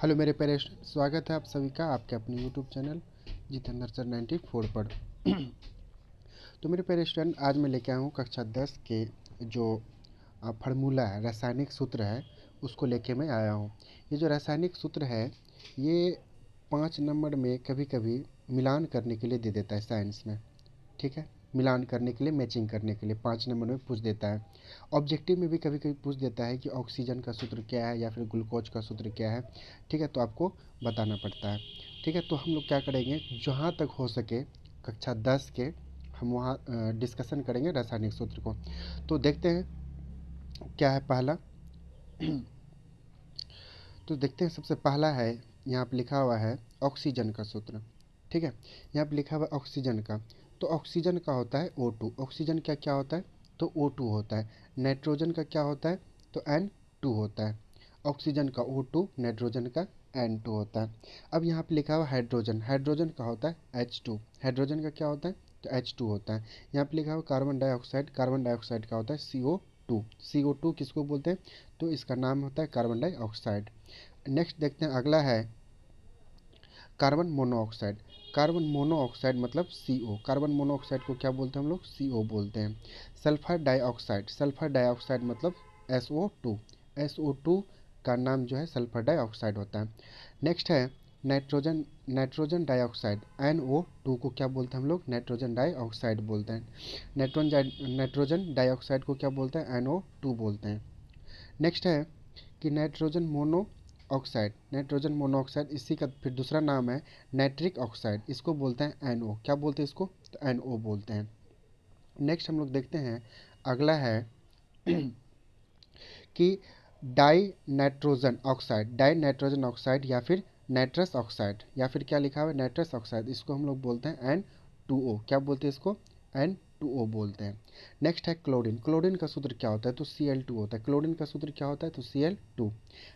Hello मेरे प्यारे स्वागत है आप सभी का आपके अपने यूट्यूब चैनल जितेंद्र सर 94 पर। तो मेरे प्यारे स्टूडेंट, आज मैं लेके आया हूँ कक्षा 10 के जो फार्मूला है, रासायनिक सूत्र है, उसको लेके मैं आया हूँ। ये जो रासायनिक सूत्र है ये 5 नंबर में कभी कभी मिलान करने के लिए दे देता है साइंस में। ठीक है, मिलान करने के लिए, मैचिंग करने के लिए 5 नंबर में पूछ देता है। ऑब्जेक्टिव में भी कभी कभी पूछ देता है कि ऑक्सीजन का सूत्र क्या है या फिर ग्लूकोज का सूत्र क्या है। ठीक है, तो आपको बताना पड़ता है। ठीक है, तो हम लोग क्या करेंगे, जहाँ तक हो सके कक्षा 10 के हम वहाँ डिस्कशन करेंगे रासायनिक सूत्र को। तो देखते हैं क्या है पहला। तो देखते हैं, सबसे पहला है, यहाँ पे लिखा हुआ है ऑक्सीजन का सूत्र। ठीक है, यहाँ पे लिखा हुआ है ऑक्सीजन का। तो ऑक्सीजन का होता है O2। ऑक्सीजन क्या क्या होता है, तो O2 होता है। नाइट्रोजन का क्या होता है, तो N2 होता है। ऑक्सीजन का O2, नाइट्रोजन का N2 होता है। अब यहाँ पे लिखा हुआ हाइड्रोजन। हाइड्रोजन का होता है H2। हाइड्रोजन का क्या होता है, तो H2 होता है। यहाँ पे लिखा हुआ कार्बन डाइऑक्साइड। कार्बन डाइऑक्साइड का होता है CO2। CO2 किसको बोलते हैं, तो इसका नाम होता है कार्बन डाइऑक्साइड। नेक्स्ट देखते हैं, अगला है कार्बन मोनोऑक्साइड। कार्बन मोनोऑक्साइड मतलब CO। कार्बन मोनोऑक्साइड को क्या बोलते हैं हम लोग, CO बोलते हैं। Sulphur dioxide. सल्फर डाइऑक्साइड मतलब SO2। SO2 का नाम जो है सल्फर डाइऑक्साइड होता है। नेक्स्ट है नाइट्रोजन। नाइट्रोजन डाइऑक्साइड NO2 को क्या बोलते हैं हम लोग, नाइट्रोजन डाइऑक्साइड बोलते हैं। नाइट्रोजन डाइऑक्साइड को क्या बोलते हैं, NO2 बोलते हैं। नेक्स्ट है कि nitrogen mono oxide. Nitrogen monoxide, इसी का फिर दूसरा नाम है नाइट्रिक ऑक्साइड। इसको बोलते हैं NO। क्या बोलते हैं इसको, तो NO बोलते हैं। नेक्स्ट हम लोग देखते हैं, अगला है कि die nitrogen oxide. Die nitrogen oxide या फिर नाइट्रस ऑक्साइड, या फिर क्या लिखा हुआ है, नाइट्रस ऑक्साइड। इसको हम लोग बोलते हैं N2O। क्या बोलते हैं इसको, N2O बोलते हैं। नेक्स्ट है क्लोरीन। क्लोरीन का सूत्र क्या होता है, तो Cl2 होता है। क्लोरीन का सूत्र क्या होता है, तो Cl2।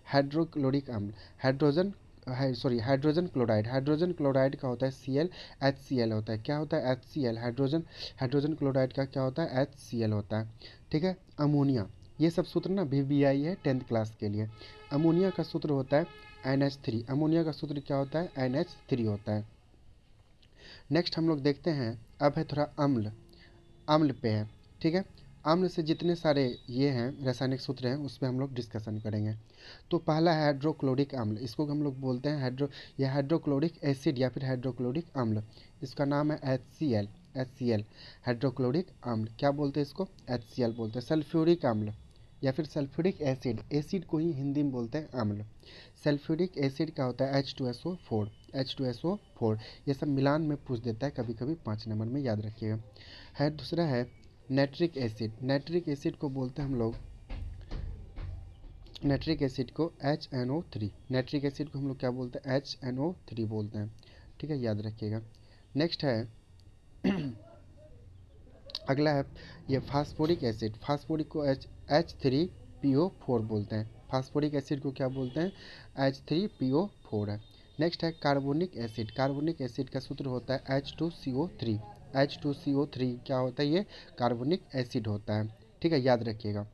हाइड्रोक्लोरिक अम्ल। Hydrogen hydrogen chloride. Hydrogen chloride का होता है HCl होता है। क्या होता है, HCl। हाइड्रोजन हाइड्रोजन क्लोराइड का क्या होता है, HCl होता है। ठीक है, अमोनिया। ये सब सूत्र ना VBI है 10th क्लास के लिए। अमोनिया का सूत्र होता है NH3। अमोनिया का सूत्र क्या होता है, NH3 होता है। नेक्स्ट हम लोग देखते हैं, अब है थोड़ा अम्ल। अम्ल पे है। ठीक है, अम्ल से जितने सारे ये हैं रासायनिक सूत्र हैं उस पर हम लोग डिस्कशन करेंगे। तो पहला है हाइड्रोक्लोरिक अम्ल। इसको हम लोग बोलते हैं या हाइड्रोक्लोरिक एसिड या फिर हाइड्रोक्लोरिक अम्ल। इसका नाम है HCl। हाइड्रोक्लोरिक अम्ल क्या बोलते हैं इसको, HCl बोलते हैं। सल्फ्यूरिक अम्ल या फिर सल्फ्यूरिक एसिड। एसिड को ही हिंदी में बोलते हैं अम्ल। सल्फ्यूरिक एसिड का होता है H2SO4। H2SO4 ये सब मिलान में पूछ देता है कभी कभी 5 नंबर में, याद रखिएगा। है दूसरा है नाइट्रिक एसिड। नाइट्रिक एसिड को बोलते हैं हम लोग, नाइट्रिक एसिड को HNO3। नाइट्रिक एसिड को हम लोग क्या बोलते हैं, HNO3 बोलते हैं। ठीक है, याद रखिएगा। नेक्स्ट है अगला है ये फास्फोरिक एसिड। फास्फोरिक को H3PO4 बोलते हैं। फास्फोरिक एसिड को क्या बोलते हैं, H3PO4 है। नेक्स्ट है कार्बोनिक एसिड। कार्बोनिक एसिड का सूत्र होता है H2CO3। H2CO3 क्या होता है, ये कार्बोनिक एसिड होता है। ठीक है, याद रखिएगा।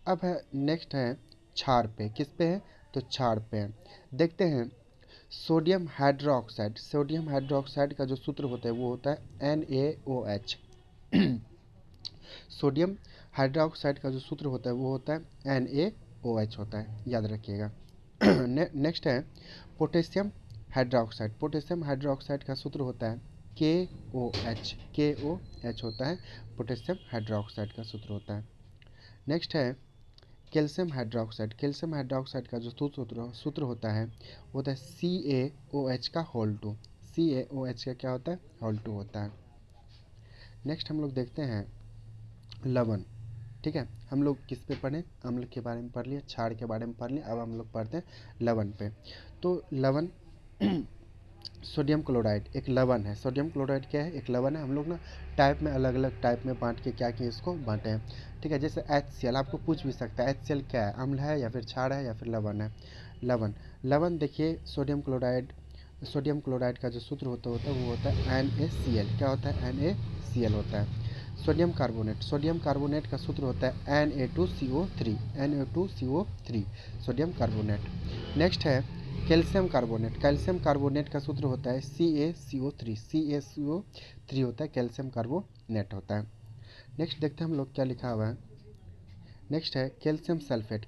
अब है नेक्स्ट है क्षार पे। किस पे है, तो क्षार पे है। देखते हैं, सोडियम हाइड्रोक्साइड। सोडियम हाइड्रोक्साइड का जो सूत्र होता है वो होता है NaOH। सोडियम हाइड्रोक्साइड का जो सूत्र होता है वो होता है NaOH होता है, याद रखिएगा। नेक्स्ट है पोटेशियम हाइड्रोक्साइड। पोटेशियम हाइड्रोक्साइड का सूत्र होता है KOH। KOH होता है, पोटेशियम हाइड्रोक्साइड का सूत्र होता है। नेक्स्ट है कैल्शियम हाइड्रोक्साइड। कैल्शियम हाइड्रोक्साइड का जो सूत्र होता है वो होता है CaOH का होल 2। CaOH का क्या होता है, होल 2 होता है। नेक्स्ट हम लोग देखते हैं लवण। ठीक है, हम लोग किस पे पढ़े, अम्ल के बारे में पढ़ लिए, क्षार के बारे में पढ़ लिए। अब हम लोग पढ़ते हैं लवण पे। तो लवण सोडियम क्लोराइड एक लवण है। सोडियम क्लोराइड क्या है, एक लवण है। हम लोग ना टाइप में अलग अलग टाइप में बांट के क्या किए, इसको बांटे हैं। ठीक है, जैसे HCl आपको पूछ भी सकता है HCl क्या है, अम्ल है या फिर क्षार है या फिर लवण है। लवण लवण देखिए, सोडियम क्लोराइड। सोडियम क्लोराइड का जो सूत्र होता है वो होता है NaCl। क्या होता है, NaCl होता है। Sodium carbonate. सोडियम कार्बोनेट का सूत्र होता है Na2CO3। Na2CO3 sodium carbonate. Next है कैल्शियम कार्बोनेट का सूत्र होता है CaCO3, CaCO3 होता है, कैल्शियम कार्बोनेट होता है। नेक्स्ट देखते हैं हम लोग क्या लिखा हुआ है। नेक्स्ट है कैल्शियम सल्फेट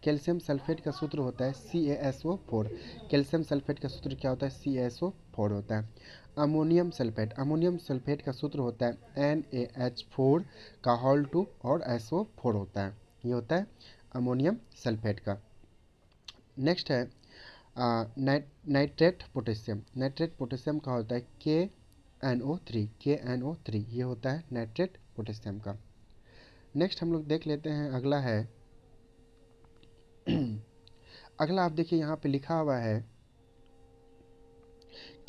का सूत्र होता है CaSO4, कैल्शियम सल्फेट का सूत्र क्या होता है, CaSO4 होता है। अमोनियम सल्फेट का सूत्र होता है NaH4 का होल 2 और SO4 होता है, ये होता है अमोनियम सल्फेट का। नेक्स्ट है नाइट्रेट पोटेशियम का होता है KNO3, ये होता है नाइट्रेट पोटेशियम का। नेक्स्ट हम लोग देख लेते हैं, अगला है अगला आप देखिए यहाँ पे लिखा हुआ है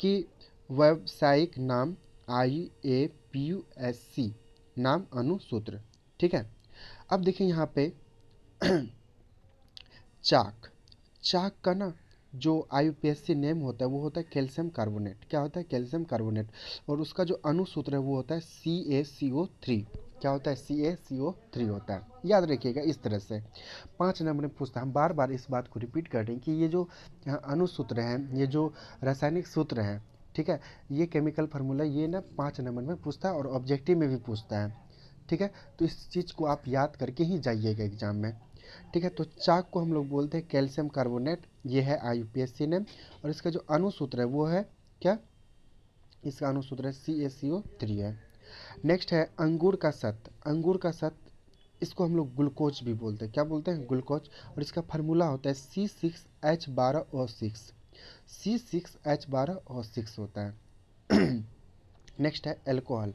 कि व्यावसायिक नाम IAPUSC नाम अनुसूत्र। ठीक है, अब देखिए यहाँ पे चाक का ना जो IUPAC नेम होता है वो होता है कैल्शियम कार्बोनेट। क्या होता है, कैल्शियम कार्बोनेट, और उसका जो अनुसूत्र है वो होता है CaCO3। क्या होता है, CaCO3 होता है, याद रखिएगा इस तरह से। 5 नंबर में पूछता है, हम बार बार इस बात को रिपीट कर रहे हैं कि ये जो अनुसूत्र हैं, ये जो रासायनिक सूत्र हैं, ठीक है, ये केमिकल फार्मूला, ये ना 5 नंबर में पूछता है और ऑब्जेक्टिव में भी पूछता है। ठीक है, तो इस चीज़ को आप याद करके ही जाइएगा एग्जाम में। ठीक है, तो चाक को हम लोग बोलते हैं कैल्शियम कार्बोनेट, ये है IUPAC नेम, और इसका जो अनुसूत्र है वो है क्या, इसका अनुसूत्र है CaCO3 है। नेक्स्ट है अंगूर का सत्त, इसको हम लोग ग्लूकोज भी बोलते हैं। क्या बोलते हैं, ग्लूकोज, और इसका फार्मूला होता है C6H12O6, C6H12O6 होता है। नेक्स्ट है एल्कोहल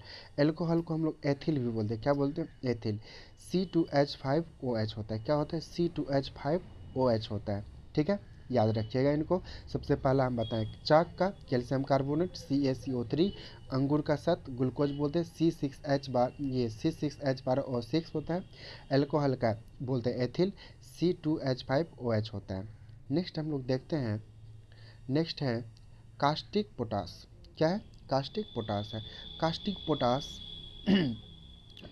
को हम लोग एथिल भी बोलते हैं। क्या बोलते हैं, एथिल, C2H5OH होता है। क्या होता है, C2H5OH होता है। ठीक है, याद रखिएगा इनको। सबसे पहला हम बताएं, चाक का कैल्शियम कार्बोनेट CaCO3, अंगूर का सत्त ग्लूकोज बोलते हैं C6H12O6 होता है, एल्कोहल का बोलते हैं एथिल, C2H5OH होता है। नेक्स्ट हम लोग देखते हैं, नेक्स्ट है कास्टिक पोटास। क्या है, कास्टिक पोटास है। कास्टिक पोटास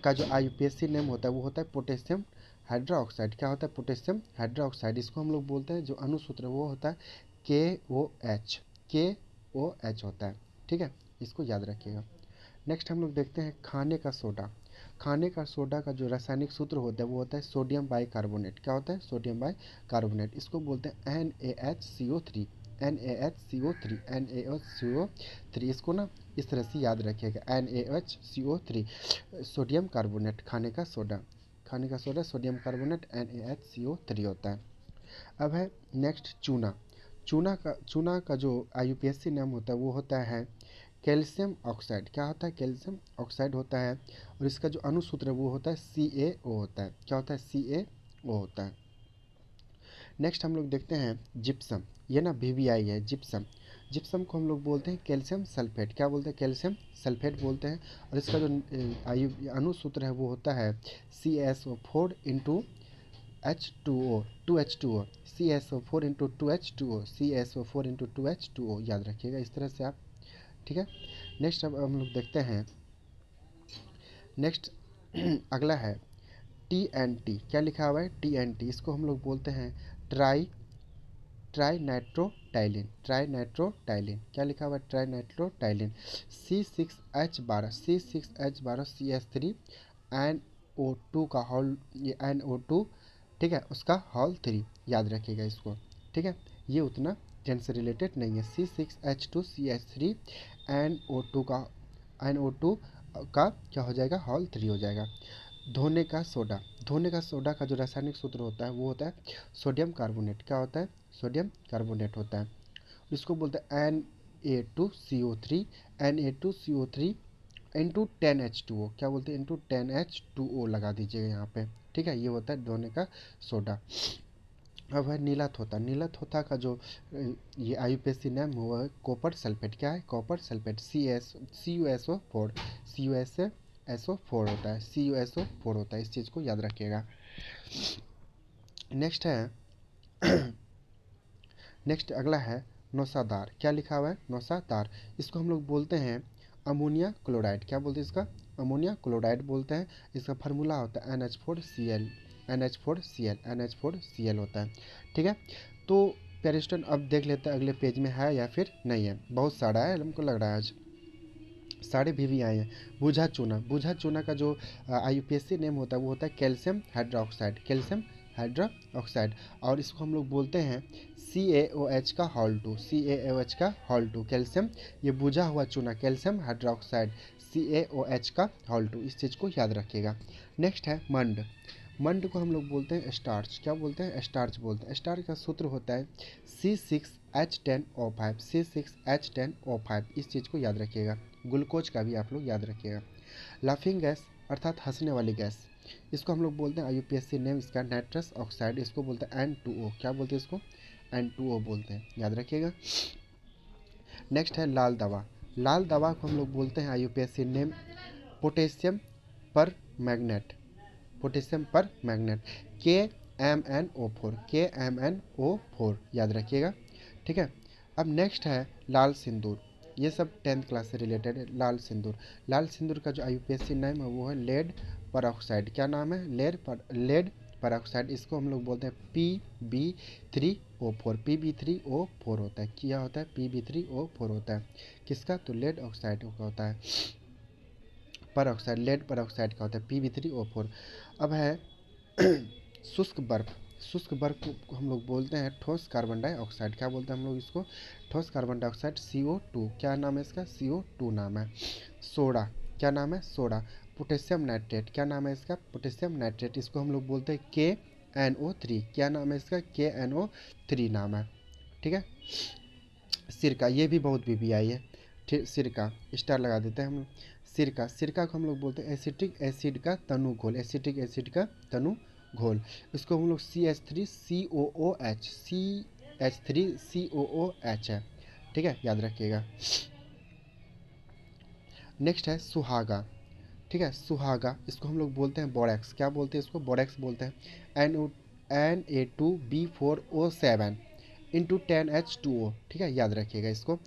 का जो IUPAC नेम होता है वो होता है पोटेशियम हाइड्रोक्साइड। क्या होता है, पोटेशियम हाइड्रोक्साइड, इसको हम लोग बोलते हैं, जो अनुसूत्र वो होता है KOH होता है। ठीक है, इसको याद रखिएगा। नेक्स्ट हम लोग देखते हैं खाने का सोडा का जो रासायनिक सूत्र होता है वो होता है सोडियम बाइकार्बोनेट। क्या होता है, सोडियम बाइकार्बोनेट, इसको बोलते हैं NaHCO3, NaHCO3, इसको ना इस तरह से याद रखिएगा, NaHCO3, सोडियम कार्बोनेट, खाने का सोडा सोडियम कार्बोनेट NaHCO3 होता है। अब है नेक्स्ट चूना का जो IUPAC नाम होता है वो होता है कैल्शियम ऑक्साइड। क्या होता है, कैल्शियम ऑक्साइड होता है, और इसका जो अनुसूत्र है वो होता है CaO होता है। क्या होता है, CaO होता है। नेक्स्ट हम लोग देखते हैं जिप्सम, ये ना VBI है, जिप्सम को हम लोग बोलते हैं कैल्शियम सल्फेट। क्या बोलते हैं, कैल्शियम सल्फेट बोलते हैं, और इसका जो अनुसूत्र है वो होता है CaSO4 into H2O, 2H2O, CaSO4 into 2H2O, CaSO4 into 2H2O, याद रखिएगा इस तरह से आप। ठीक है, नेक्स्ट अब हम लोग देखते हैं, नेक्स्ट अगला है TNT। क्या लिखा हुआ है, TNT, इसको हम लोग बोलते हैं ट्राई नाइट्रोटाइलिन। क्या लिखा हुआ है, ट्राई नाइट्रोटाइलिन, C6H12 CS3 NO2 का हॉल, ये NO2, ठीक है, उसका हॉल 3, याद रखिएगा इसको। ठीक है, ये उतना टेंस से रिलेटेड नहीं है। C6H2CH3 NO2 का, NO2 का क्या हो जाएगा, हॉल 3 हो जाएगा। धोने का सोडा का जो रासायनिक सूत्र होता है वो होता है सोडियम कार्बोनेट। क्या होता है, सोडियम कार्बोनेट होता है, इसको बोलते हैं Na2CO3, Na2CO3 इंटू 10H2O। क्या बोलते हैं, इंटू 10H2O लगा दीजिएगा यहाँ पे। ठीक है, ये होता है धोने का सोडा। अब है नीला थोथा का जो ये IUPAC नेम हुआ है कॉपर सल्फेट। क्या है, कॉपर सल्फेट, CuSO4 होता है, CuSO4 होता है, इस चीज़ को याद रखिएगा। नेक्स्ट है नेक्स्ट अगला है नौसादार। क्या लिखा हुआ है, नौसादार, इसको हम लोग बोलते हैं अमोनिया क्लोराइड। क्या बोलते हैं इसका, अमोनिया क्लोराइड बोलते हैं, इसका फार्मूला होता है NH4Cl होता है। ठीक है, तो पेरिस्टोन अब देख लेते हैं अगले पेज में है या फिर नहीं है। बहुत सारा है, हमको लग रहा है आज सारे भी आए हैं। बूझा चूना, बूझा चूना का जो IUPAC नेम होता है वो होता है कैल्शियम हाइड्रोक्साइड, कैल्शियम हाइड्रोक्साइड। और इसको हम लोग बोलते हैं CaOH का हॉल 2, CaOH का हॉल 2 कैल्शियम। ये बूझा हुआ चूना कैल्शियम हाइड्रोक्साइड CaOH का हॉल 2, इस चीज़ को याद रखिएगा। नेक्स्ट है मंड। मंड को हम लोग बोलते हैं स्टार्च, क्या बोलते हैं, स्टार्च बोलते हैं। स्टार्च का सूत्र होता है C6H10O5, C6H10O5, इस चीज़ को याद रखिएगा। ग्लूकोज का भी आप लोग याद रखिएगा। लाफिंग गैस अर्थात हंसने वाली गैस, इसको हम लोग बोलते हैं IUPAC नेम इसका नाइट्रस ऑक्साइड, इसको बोलते हैं N2O, क्या बोलते हैं इसको, N2O बोलते हैं, याद रखिएगा। नेक्स्ट है लाल दवा। लाल दवा को हम लोग बोलते हैं IUPAC नेम पोटेशियम पर मैग्नेट, पोटेशियम पर मैग्नेट, KMnO4, KMnO4, याद रखिएगा। ठीक है। अब नेक्स्ट है लाल सिंदूर, ये सब 10th क्लास से रिलेटेड है। लाल सिंदूर, लाल सिंदूर का जो IUPAC नेम है वो है लेड परऑक्साइड, क्या नाम है, लेड परऑक्साइड, इसको हम लोग बोलते हैं PB3O4, PB3O4 होता है, क्या होता है, PB3O4 होता है, किसका, तो लेड ऑक्साइड का होता है, परऑक्साइड, लेड परऑक्साइड का होता है PB3O4। अब है शुष्क बर्फ, शुष्क बर्फ को हम लोग बोलते हैं ठोस कार्बन डाइऑक्साइड, क्या बोलते हैं हम लोग इसको, ठोस कार्बन डाइऑक्साइड CO2, क्या नाम है इसका, CO2 नाम है। सोडा, क्या नाम है, सोडा। पोटेशियम नाइट्रेट, क्या नाम है इसका, पोटेशियम नाइट्रेट, इसको हम लोग बोलते हैं KNO3, क्या नाम है इसका, KNO3 नाम है। ठीक है। सिरका, ये भी बहुत BBI है, ठीक, सिरका स्टार लगा देते हैं हम। सिरका, सिरका को हम लोग बोलते हैं एसिटिक एसिड का तनु घोल, एसिटिक एसिड का तनु घोल, इसको हम लोग CH3COOH, CH3COOH है। ठीक है, याद रखिएगा। नेक्स्ट है सुहागा। ठीक है, सुहागा, इसको हम लोग बोलते हैं बोरेक्स, क्या बोलते हैं इसको, बोरेक्स बोलते हैं। Na2B4O7 इंटू 10H2O, ठीक है, याद रखिएगा इसको,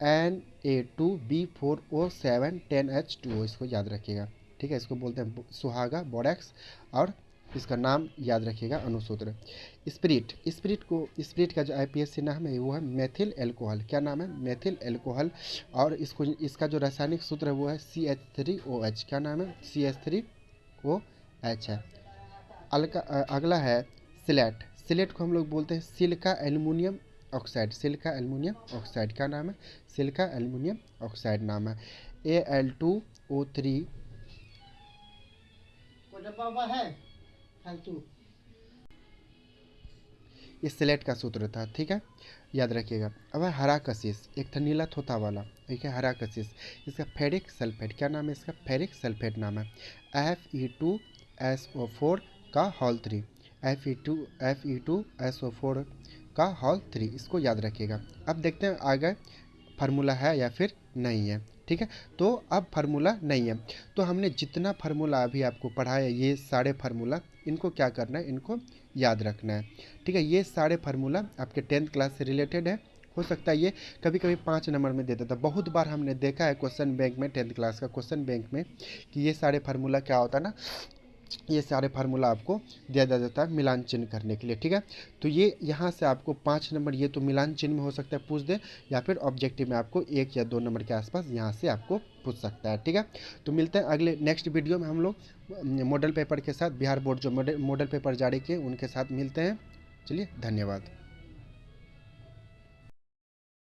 Na2B4O7 10H2O, इसको याद रखिएगा। ठीक है, इसको बोलते हैं सुहागा, बोरेक्स, और इसका नाम याद रखिएगा अनुसूत्र। स्पिरिट, स्पिरिट का जो IUPAC नाम है वो है मेथिल एल्कोहल, क्या नाम है, मेथिल एल्कोहल, और इसका जो रासायनिक सूत्र है वो है CH3OH, क्या नाम है, CH3OH है। अगला है सिलेट, सिलेट को हम लोग बोलते हैं silica aluminium oxide, silica aluminium oxide, क्या नाम है, सिलिका एल्युमिनियम ऑक्साइड नाम है। Al2O3 ये सिलेट का सूत्र था। ठीक है, याद रखिएगा। अब है हरा कशिश, एक था नीला थोथा वाला, एक है हरा कशिश, इसका फेरिक सल्फेट, क्या नाम है इसका, फेरिक सल्फेट नाम है। Fe2SO4 का हॉल 3, Fe2SO4 का हॉल 3, इसको याद रखिएगा। अब देखते हैं आगे फार्मूला है या फिर नहीं है। ठीक है, तो अब फार्मूला नहीं है, तो हमने जितना फार्मूला अभी आपको पढ़ाया ये सारे फार्मूला, इनको क्या करना है, इनको याद रखना है। ठीक है, ये सारे फार्मूला आपके 10th क्लास से रिलेटेड है। हो सकता है ये कभी कभी 5 नंबर में देता था, बहुत बार हमने देखा है क्वेश्चन बैंक में, 10th क्लास का क्वेश्चन बैंक में, कि ये सारे फार्मूला क्या होता है ना, ये सारे फार्मूला आपको दिया जाता है मिलान चिन्ह करने के लिए। ठीक है, तो ये यहाँ से आपको 5 नंबर, ये तो मिलान चिन्ह में हो सकता है पूछ दे, या फिर ऑब्जेक्टिव में आपको 1 या 2 नंबर के आसपास यहाँ से आपको पूछ सकता है। ठीक है, तो मिलते हैं अगले नेक्स्ट वीडियो में, हम लोग मॉडल पेपर के साथ, बिहार बोर्ड जो मॉडल पेपर जारी किए उनके साथ मिलते हैं। चलिए, धन्यवाद।